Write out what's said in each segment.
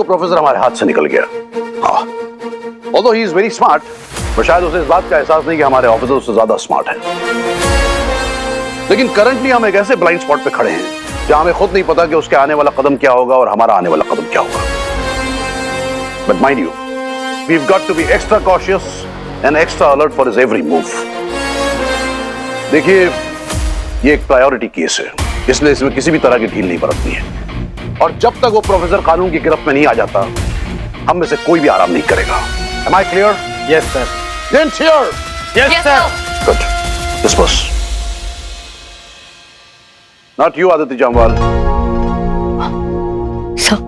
Professor हमारे हाथ से निकल गया। हाँ, although he is very smart, पर शायद उसे इस बात का एहसास नहीं कि हमारे ऑफिसर उससे ज्यादा स्मार्ट हैं। लेकिन करंटली हम एक ऐसे ब्लाइंड स्पॉट पे खड़े हैं जहां हमें खुद नहीं पता कि उसके आने वाला कदम क्या होगा और हमारा आने वाला कदम क्या होगा। But mind you, we've got to be extra cautious and extra alert for his every move. देखिए, ये एक प्रायोरिटी केस है, इसलिए इसमें किसी भी तरह की ढील नहीं बरतनी है। और जब तक वो प्रोफेसर कानून की गिरफ्त में नहीं आ जाता, हम में से कोई भी आराम नहीं करेगा। Am I clear? Yes, sir. Then cheer. Yes, sir. Good. Disperse. Not you, Aditi Jamwal. Sir.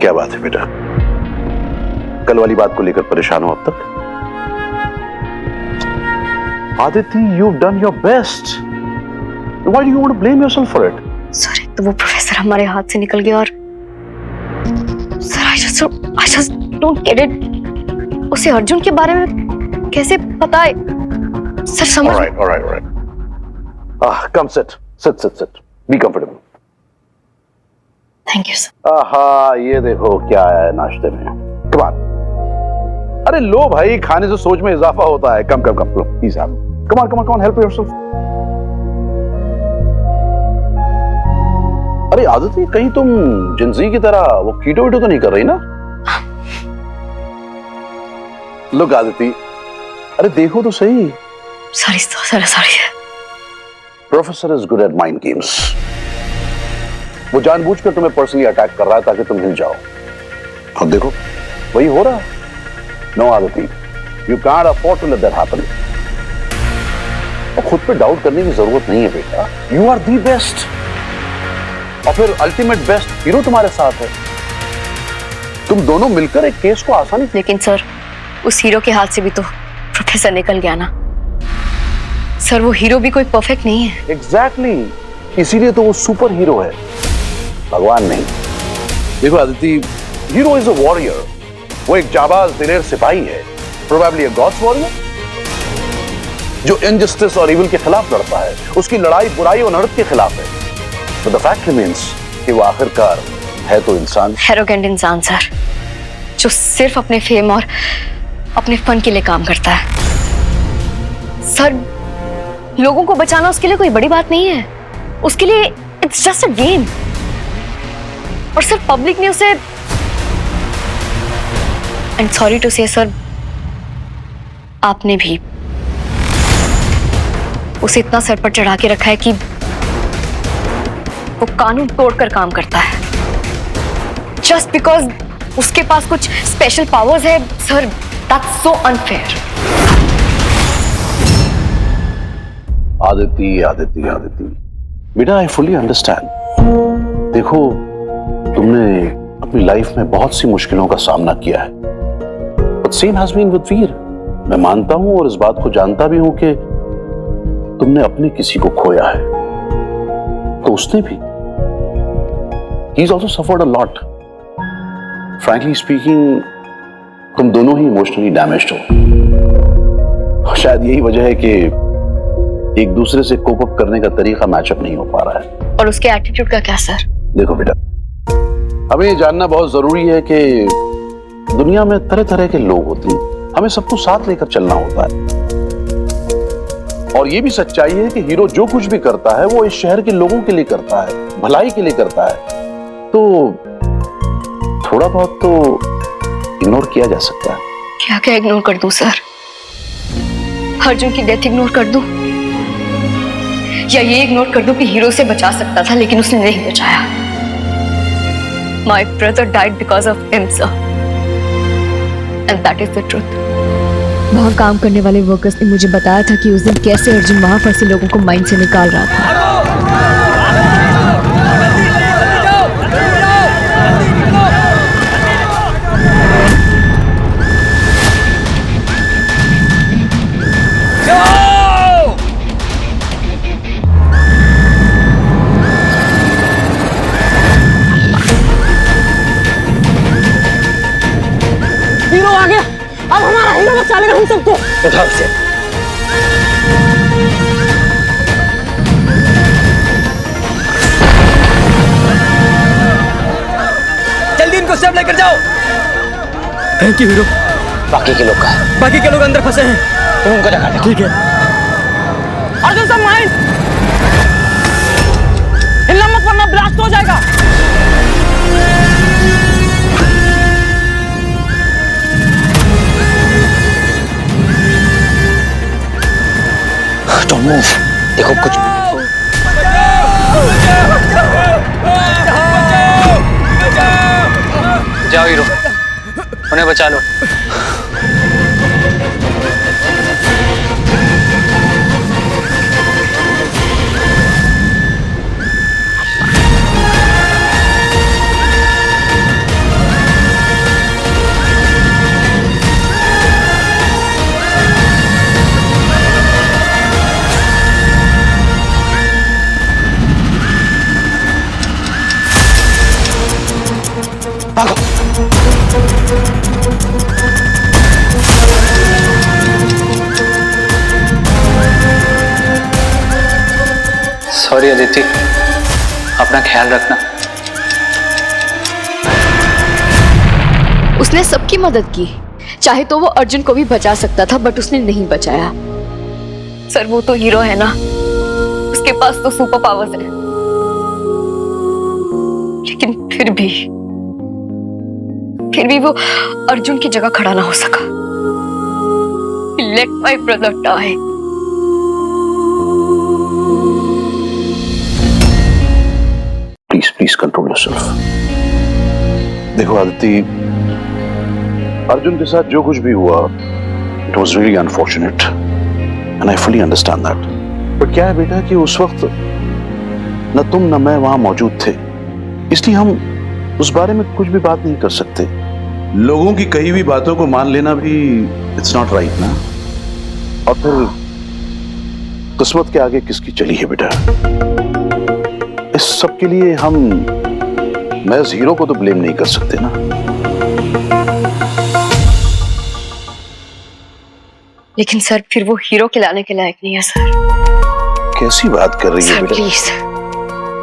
क्या बात है बेटा? कल वाली बात को लेकर परेशान हो अब तक? Aditi, you've done your best. Why do you want to blame yourself for it? Sir, तो वो प्रोफेसर हमारे हाथ से निकल गया और sir, I just don't get it. उसे अर्जुन के बारे में कैसे पता है? सर समझ। All right. Come sit. Be comfortable. Thank you, sir. आहा, ये देखो क्या है नाश्ते में। Come on. अरे लो भाई, खाने से सोच में इजाफा होता है। कम प्लीज आप। Come on, help yourself. अरे आदिति, कहीं तुम जिंदगी की तरह वो कीटो तो नहीं कर रही ना? Look आदिति, अरे देखो तो सही। Sorry. Professor is good at mind games. वो जानबूझकर तुम्हें पर्सनली अटैक कर रहा है ताकि तुम हिल जाओ। अब देखो, वही हो रहा है। No Aditi, you can't afford to let that happen. और खुद पे डाउट करने की जरूरत नहीं है बेटा। यू आर दी बेस्ट, और फिर अल्टीमेट बेस्ट हीरो तुम्हारे साथ है। तुम दोनों मिलकर एक केस को आसानी से। लेकिन सर, उस हीरो के हाथ से भी तो प्रोफेसर निकल गया ना। सर, वो हीरो भी कोई परफेक्ट नहीं है। एग्जैक्टली, इसीलिए तो वो सुपर हीरो है, भगवान नहीं। देखो Aditi, hero is a warrior. वो एक जाबाज दिलेर सिपाही है, प्रोबेबली अ गॉड्स वॉरियर, जो इनजस्टिस और इविल के खिलाफ लड़ता है। उसकी लड़ाई बुराई और नरक के खिलाफ है। But the fact remains कि वो आखिरकार है तो इंसान। एरोगेंट इंसान सर, जो सिर्फ अपने फेम और अपने फन के लिए काम करता है। सर, लोगों को बचाना उसके लिए कोई बड़ी बात नहीं है। उसके लिए इट्स जस्ट अ गेम। और सर, पब्लिक ने उसे, एंड सॉरी टू से सर, आपने भी उसे इतना सर पर चढ़ा के रखा है कि वो कानून तोड़कर काम करता है जस्ट बिकॉज उसके पास कुछ स्पेशल पावर्स है। Sir, that's so unfair. Aditi बेटा, आई फुली अंडरस्टैंड। देखो, तुमने अपनी लाइफ में बहुत सी मुश्किलों का सामना किया है। But same has been with Veer. मैं मानता हूं और इस बात को जानता भी हूं कि तुमने अपने किसी को खोया है, तो उसने भी। He's also suffered a lot. Frankly speaking, तुम दोनों ही इमोशनली डैमेज्ड हो। शायद यही वजह है कि एक दूसरे से कोप अप करने का तरीका मैचअप नहीं हो पा रहा है। और उसके एटीट्यूड का क्या सर? देखो बेटा, हमें ये जानना बहुत जरूरी है कि दुनिया में तरह तरह के लोग होते हैं। हमें सबको साथ लेकर चलना होता है। और ये भी सच्चाई है कि हीरो जो कुछ भी करता है वो इस शहर के लोगों के लिए करता है, भलाई के लिए करता है। तो थोड़ा बहुत तो इग्नोर किया जा सकता है। क्या इग्नोर कर दूं सर? अर्जुन की डेथ इग्नोर कर दूं, या ये इग्नोर कर दूं कि हीरो से बचा सकता था लेकिन उसने नहीं बचाया? My brother died because of him sir, and that is the truth. वहाँ काम करने वाले वर्कर्स ने मुझे बताया था कि उस दिन कैसे अर्जुन वहाँ फंसे लोगों को माइंड से निकाल रहा था। हीरो आ गया, अब हमारा हीरो बचा लेगा हम सबको। उधर से लेकर जाओ। Thank you hero. बाकी के लोग का है? बाकी के लोग अंदर फंसे हैं। तुम उनको जगा दो। ठीक है। अर्जुन सब माइंड हिलना मत वरना ब्लास्ट हो जाएगा। Don't move. देखो कुछ जाओ हीरो, उन्हें बचा लो। सॉरी अदिति, अपना ख्याल रखना। उसने सबकी मदद की, चाहे तो वो अर्जुन को भी बचा सकता था बट उसने नहीं बचाया। सर वो तो हीरो है ना, उसके पास तो सुपर पावर्स है, लेकिन फिर भी वो अर्जुन की जगह खड़ा ना हो सका। Let my brother die. Please control yourself. देखो आदिति, अर्जुन के साथ जो कुछ भी हुआ it was really unfortunate and I fully understand that. But क्या है बेटा कि उस वक्त न तुम न मैं वहां मौजूद थे, इसलिए हम उस बारे में कुछ भी बात नहीं कर सकते। लोगों की कही हुई बातों को मान लेना भी इट्स नॉट राइट ना। और फिर किस्मत के आगे किसकी चली है बेटा। इस सब के लिए हम महज हीरो को तो ब्लेम नहीं कर सकते ना। लेकिन सर फिर वो हीरो खिलाने के लायक नहीं है सर। कैसी बात कर रही है सर बेटा? प्लीज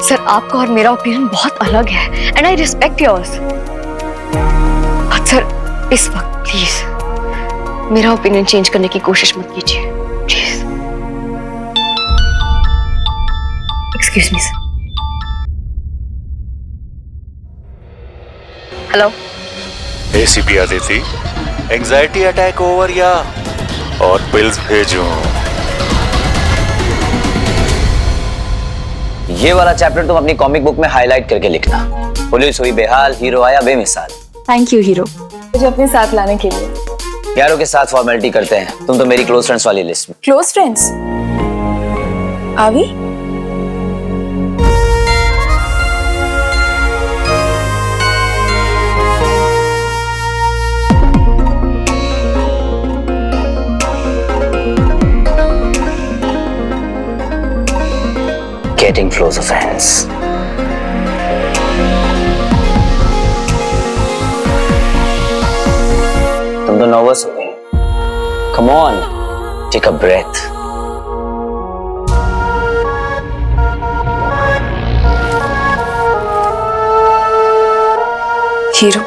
सर, आपका और मेरा ओपिनियन बहुत अलग है and I respect yours. But sir इस वक्त प्लीज मेरा ओपिनियन चेंज करने की कोशिश मत कीजिए please. Excuse me sir. Hello ACP Aditi, anxiety attack over या और पिल्स भेजूं? ये वाला चैप्टर तुम अपनी कॉमिक बुक में हाईलाइट करके लिखना। पुलिस हुई बेहाल, हीरो आया बेमिसाल। थैंक यू हीरो, मुझे अपने साथ लाने के लिए। यारों के साथ फॉर्मेलिटी करते हैं, तुम तो मेरी क्लोज फ्रेंड्स वाली लिस्ट में। Close friends? आवी? Getting close friends. तुम तो नर्वस हो गई। Come on, take a breath. Hero,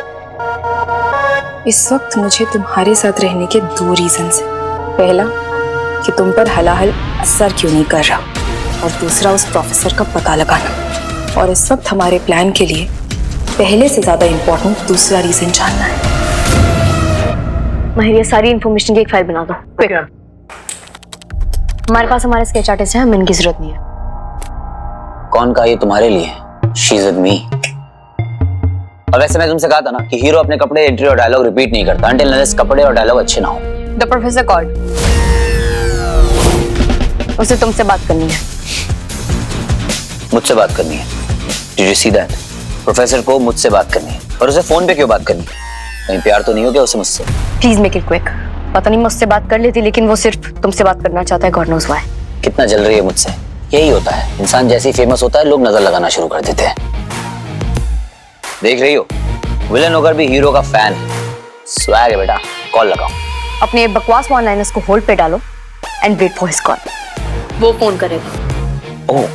इस वक्त मुझे तुम्हारे साथ रहने के 2 रीजंस हैं। पहला कि तुम पर हलाहल असर क्यों नहीं कर रहा, और दूसरा उस प्रोफेसर का पता लगाना। और इस वक्त हमारे प्लान के लिए पहले से ज्यादा इंपॉर्टेंट दूसरा रीजन जानना है। माहिर, ये सारी इंफॉर्मेशन की एक फाइल बना दो क्विक। हमारे पास हमारे स्केच आर्टिस्ट है, हमें इनकी जरूरत नहीं है। कौन कहा ये तुम्हारे लिए? She's with me. और वैसे मैं तुमसे कहा था ना कि हीरो अपने कपड़े, एंट्री और डायलॉग रिपीट नहीं करता until unless कपड़े और डायलॉग अच्छे ना हो। द प्रोफेसर कॉल्ड, उसे तुमसे बात करनी है। मुझसे बात करनी है? Did you see that? Professor को मुझसे बात करनी है, और उसे फोन पे क्यों बात करनी है? कहीं प्यार तो नहीं हो गया उसे मुझसे? Please make it quick. पता नहीं मुझसे बात कर लेती, लेकिन वो सिर्फ तुमसे बात करना चाहता है, गॉड नोज व्हाई। कितना जल रही है मुझसे। यही होता है, इंसान जैसे ही फेमस होता है लोग नजर लगाना शुरू कर देते हैं। देख रही हो, विलन होकर भी हीरो का फैन है। स्वैग है बेटा। कॉल लगाओ। अपने बकवास वन लाइनर्स को होल्ड पे डालो and wait for his call. वो फोन करेगा। ओह,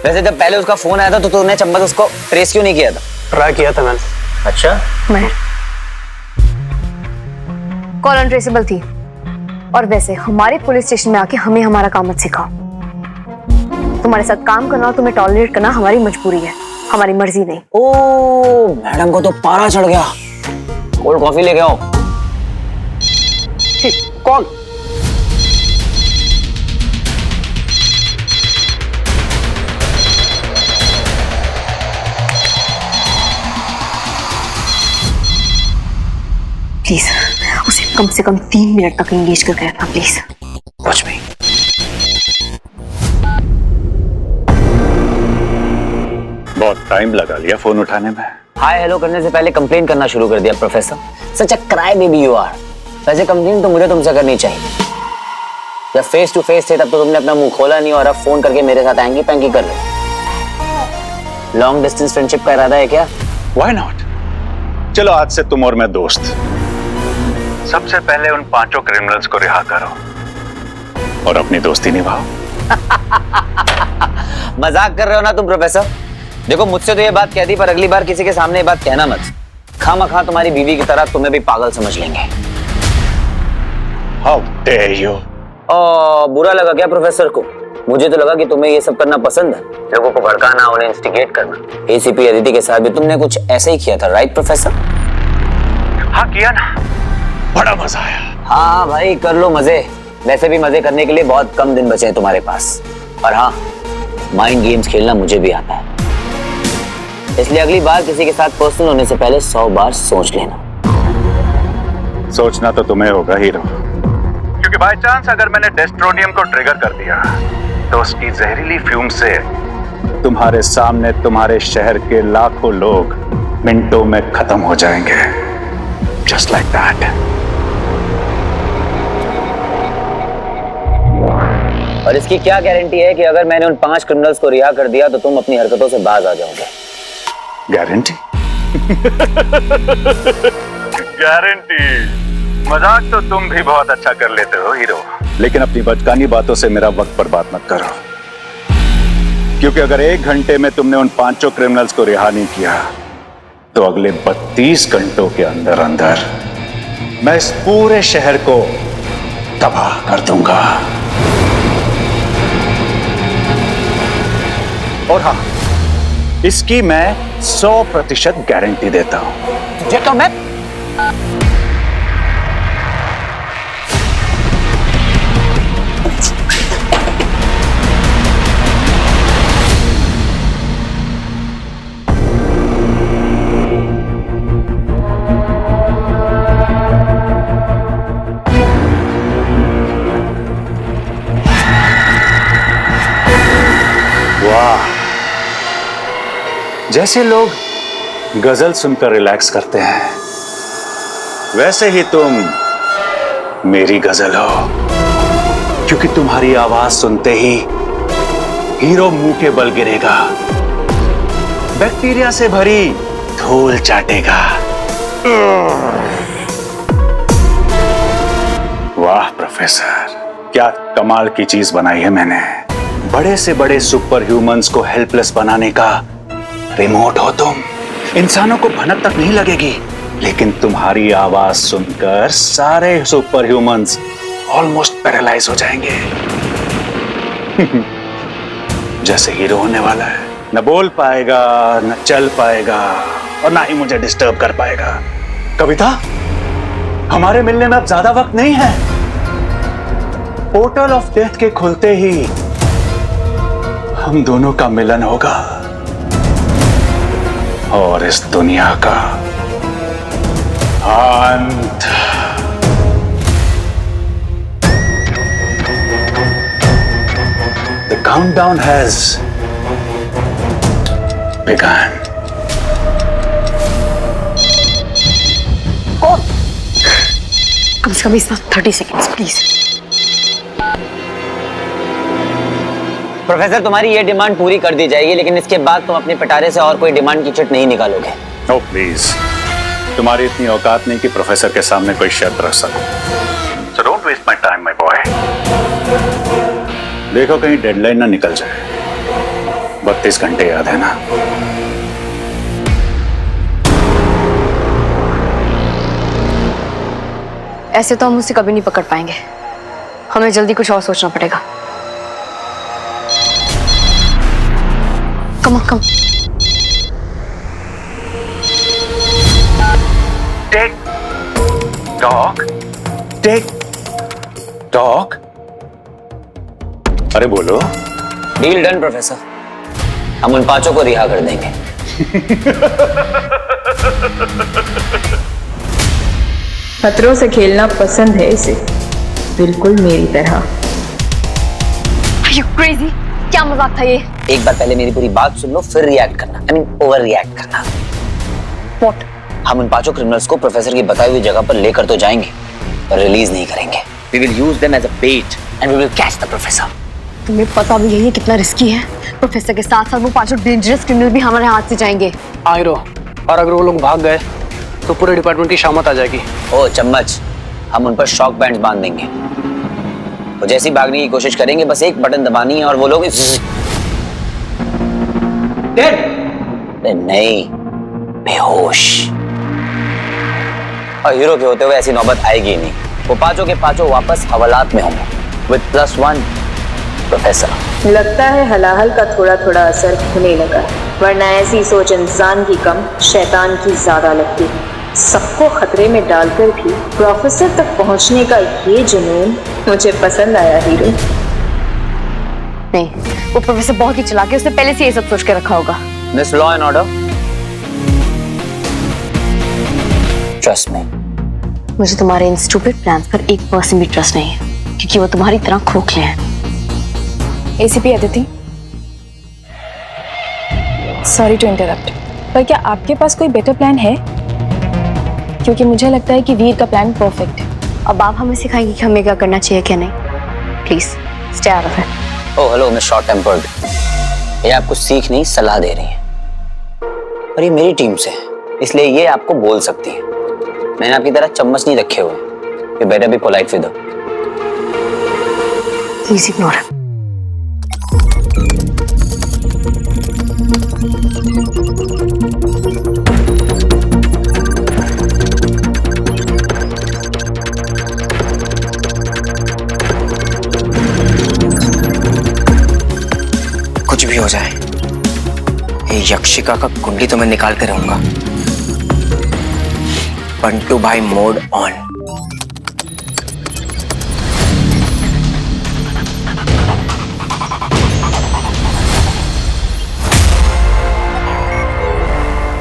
वैसे जब पहले उसका फोन आया था तो तूने चंबक उसको ट्रेस क्यों नहीं किया था? ट्राई किया था मैंने। अच्छा, मैं कॉल अनट्रेसेबल थी। और वैसे हमारे पुलिस स्टेशन में आके हमें हमारा काम मत सिखाओ। तुम्हारे साथ काम करना और तुम्हें टॉलरेट करना हमारी मजबूरी है, हमारी मर्जी नहीं। ओ मैडम को तो पारा चढ़ गया। कोल्ड कॉफी लेके आओ। कॉल। प्लीज उसे कम से कम 3 मिनट तक एंगेज करके रखना प्लीज। कुछ भी। बहुत टाइम लगा लिया फोन उठाने में। हाय हेलो करने से पहले कंप्लेन करना शुरू कर दिया professor. Such a cry baby you are. वैसे कंप्लेन तो मुझे तुमसे करनी चाहिए। जब फेस टू फेस थे तब तो तुमने अपना मुंह खोला नहीं और अब फोन करके मेरे साथ एंगी पैंगी कर रहे। लॉन्ग डिस्टेंस फ्रेंडशिप का इरादा है क्या? Why not? चलो आज से तुम और मैं दोस्त। सबसे पहले उन 5 क्रिमिनल्स को रिहा करो और अपनी दोस्ती निभाओ। मजाक कर रहे हो ना तुम प्रोफेसर? देखो मुझसे तो ये बात कह दी, पर अगली बार किसी के सामने ये बात कहना मत। खामखा तुम्हारी बीवी की तरह तुम्हें भी पागल समझ लेंगे। How dare you? बुरा लगा क्या प्रोफेसर को? मुझे तो लगा कि तुम्हें ये सब करना पसंद है, लोगों को भड़काना, उन्हें इंस्टिगेट करना। एसीपी अदिति के साथ भी तुमने कुछ ऐसे ही किया था, राइट प्रोफेसर? हाँ किया ना, बड़ा मजा आया। हाँ भाई कर लो मजे। वैसे भी मजे करने के लिए बहुत कम दिन बचे हैं तुम्हारे पास। और हाँ, माइंड गेम्स खेलना मुझे भी आता है, इसलिए अगली बार किसी के साथ पर्सनल होने से पहले 100 बार सोच लेना। सोचना तो तुम्हें होगा हीरो, क्योंकि बाय चांस अगर मैंने डेस्ट्रोनियम को ट्रिगर कर दिया तो उसकी जहरीली फ्यूम से तुम्हारे सामने तुम्हारे शहर के लाखों लोग मिनटों में खत्म हो जाएंगे। Just like that. और इसकी क्या गारंटी है कि अगर मैंने उन 5 क्रिमिनल्स को रिहा कर दिया तो तुम अपनी हरकतों से बाज आ जाओगे? गारंटी? गारंटी? मजाक तो तुम भी बहुत अच्छा कर लेते हो हीरो, लेकिन अपनी बचकानी बातों से मेरा वक्त बर्बाद मत करो, क्योंकि अगर 1 घंटे में तुमने उन 5 क्रिमिनल्स को रिहा नहीं किया तो अगले 32 घंटों के अंदर अंदर मैं इस पूरे शहर को तबाह कर दूंगा। और हाँ, इसकी मैं 100% गारंटी देता हूं। तुझे तो मैं जैसे लोग गजल सुनकर रिलैक्स करते हैं, वैसे ही तुम मेरी गजल हो, क्योंकि तुम्हारी आवाज सुनते ही हीरो मुंह के बल गिरेगा, बैक्टीरिया से भरी धूल चाटेगा। वाह प्रोफेसर, क्या कमाल की चीज बनाई है मैंने। बड़े से बड़े सुपर ह्यूमंस को हेल्पलेस बनाने का रिमोट हो तुम। इंसानों को भनक तक नहीं लगेगी, लेकिन तुम्हारी आवाज सुनकर सारे सुपर ह्यूमंस ऑलमोस्ट पैरालाइज हो जाएंगे। जैसे हीरो होने वाला है, न बोल पाएगा, न चल पाएगा, और ना ही मुझे डिस्टर्ब कर पाएगा। कविता, हमारे मिलने में अब ज्यादा वक्त नहीं है। पोर्टल ऑफ डेथ के खुलते ही हम दोनों का मिलन होगा और इस दुनिया का अंत। The countdown has begun. कम से कम इसका 30 सेकेंड्स प्लीज। प्रोफेसर, तुम्हारी ये डिमांड पूरी कर दी जाएगी, लेकिन इसके बाद तुम अपने पिटारे से और कोई डिमांड की चिट नहीं निकालोगे। Oh please, तुम्हारी इतनी औकात नहीं कि प्रोफेसर के सामने कोई शर्त रख सको। So don't waste my time, my boy. देखो कहीं डेडलाइन ना निकल जाए। 32 घंटे याद है ना? ऐसे तो हम उसे कभी नहीं पकड़ पाएंगे, हमें जल्दी कुछ और सोचना पड़ेगा। Come come. Tick tock. अरे बोलो। डील डन प्रोफेसर, हम उन 5 को रिहा कर देंगे। खतरों से खेलना पसंद है इसे, बिल्कुल मेरी तरह। Are you crazy? क्या मजाक था ये? एक बार पहले मेरी पूरी बात सुन लो, फिर रिएक्ट करना। आई मीन ओवर रिएक्ट करना। What? हम उन 5 क्रिमिनल्स को प्रोफेसर की बताई हुई जगह पर लेकर तो जाएंगे, पर रिलीज नहीं करेंगे। We will use them as a bait and we will catch the professor. तुम्हें पता भी है ये कितना रिस्की है। प्रोफेसर के साथ साथ वो 5 डेंजरस क्रिमिनल भी हमारे हाथ से जाएंगे। हाँ हीरो, और अगर वो लोग भाग गए तो पूरे डिपार्टमेंट की शामत आ जाएगी। ओ चम्मच, हम उन पर शॉक बैंड्स बांध देंगे। वो जैसी भागने की कोशिश करेंगे, बस एक बटन दबानी है और वो लोग नहीं, बेहोश। और हीरो के होते हुए ऐसी नौबत आएगी ही नहीं। वो 5 के 5 वापस हवालात में होंगे विद +1 प्रोफेसर। लगता है हलाहल का थोड़ा थोड़ा असर होने लगा, वरना ऐसी सोच इंसान की कम शैतान की ज्यादा लगती है। सबको खतरे में डालकर भी प्रोफेसर तक पहुंचने का ये जुनून मुझे पसंद आया हीरो। नहीं, वो प्रोफेसर बहुत ही चालाक है, उसने पहले से ये सब सोच के रखा होगा। Miss law and order, trust me. मुझे तुम्हारे इन स्टूपिड प्लान्स पर 1% भी ट्रस्ट नहीं है, क्योंकि वो तुम्हारी तरह खोखले हैं। ACP Aditi, sorry to interrupt, पर क्या आपके पास कोई बेटर प्लान है? क्योंकि मुझे लगता है कि वीर का प्लान परफेक्ट है। अब आप हमें सिखाएंगे कि हमें क्या करना चाहिए क्या नहीं। Please stay out of it. Oh hello miss short tempered, ये आपको सीख नहीं सलाह दे रही है, और ये मेरी टीम से है, इसलिए ये आपको बोल सकती है। मैंने आपकी तरह चम्मच नहीं रखे हुए। You better be polite with her. Please ignore it. कुछ भी हो जाए, ये यक्षिका का कुंडली तो मैं निकाल कर रहूंगा। बंटू भाई मोड ऑन।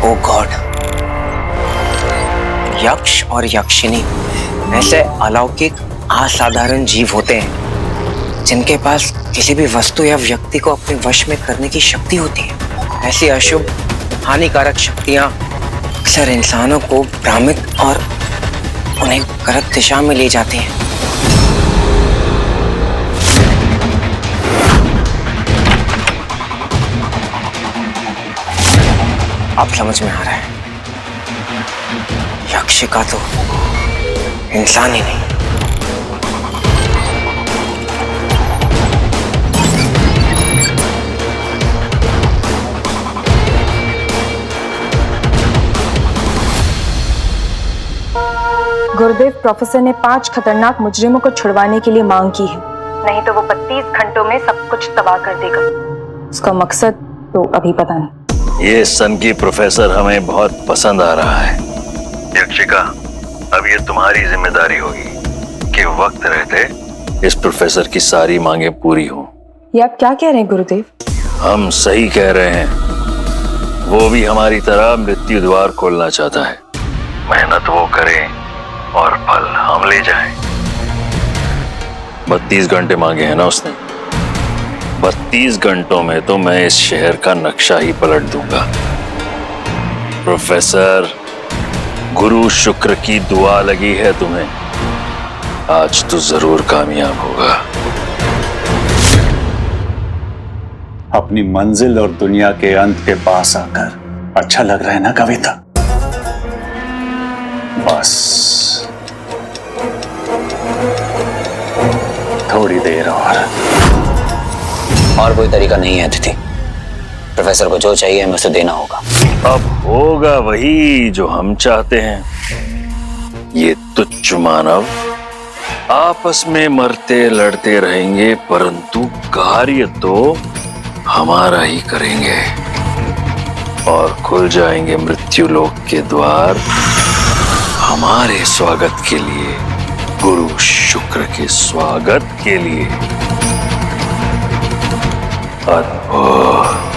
ओ गॉड, यक्ष और यक्षिनी ऐसे अलौकिक असाधारण जीव होते हैं जिनके पास किसी भी वस्तु या व्यक्ति को अपने वश में करने की शक्ति होती है। ऐसी अशुभ हानिकारक शक्तियां अक्सर इंसानों को भ्रमित और उन्हें गलत दिशा में ले जाती हैं। अब समझ में आ रहा है, यक्षिका तो इंसान ही नहीं। गुरुदेव, प्रोफेसर ने 5 खतरनाक मुजरिमों को छुड़वाने के लिए मांग की है, नहीं तो वो 32 घंटों में सब कुछ तबाह कर देगा। उसका मकसद तो अभी पता नहीं। ये सन की प्रोफेसर हमें बहुत पसंद आ रहा है। यक्षिका, अब ये तुम्हारी जिम्मेदारी होगी कि वक्त रहते इस प्रोफेसर की सारी मांगे पूरी हों। ये आप क्या कह रहे हैं गुरुदेव? हम सही कह रहे हैं। वो भी हमारी तरह मृत्यु द्वार खोलना चाहता है। मेहनत वो करे और फल हम ले जाएं। 32 घंटे मांगे हैं ना उसने। 32 घंटों में तो मैं इस शहर का नक्शा ही पलट दूंगा। प्रोफेसर, गुरु शुक्र की दुआ लगी है तुम्हें, आज तो जरूर कामयाब होगा। अपनी मंजिल और दुनिया के अंत के पास आकर अच्छा लग रहा है ना कविता? बस थोड़ी देर और कोई तरीका नहीं है अतिथि। प्रोफेसर को जो चाहिए हमें उसे देना होगा। अब होगा वही जो हम चाहते हैं। ये तुच्छ मानव आपस में मरते लड़ते रहेंगे, परंतु कार्य तो हमारा ही करेंगे और खुल जाएंगे मृत्यु लोक के द्वार हमारे स्वागत के लिए, गुरु शुक्र के स्वागत के लिए। अद्भुत।